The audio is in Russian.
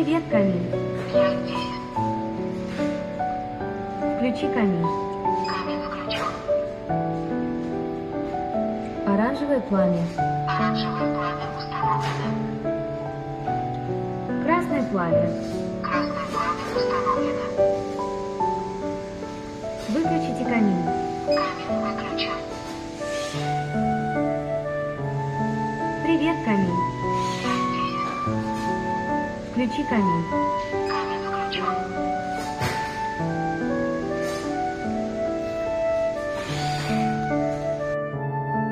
Привет, камин. Я здесь. Включи камин. Камин включен. Оранжевое пламя. Оранжевое пламя установлено. Красное пламя. Красное пламя установлено. Выключите камин. Камин выключен. Привет, камин. Я здесь. Включи камин. Камин включен.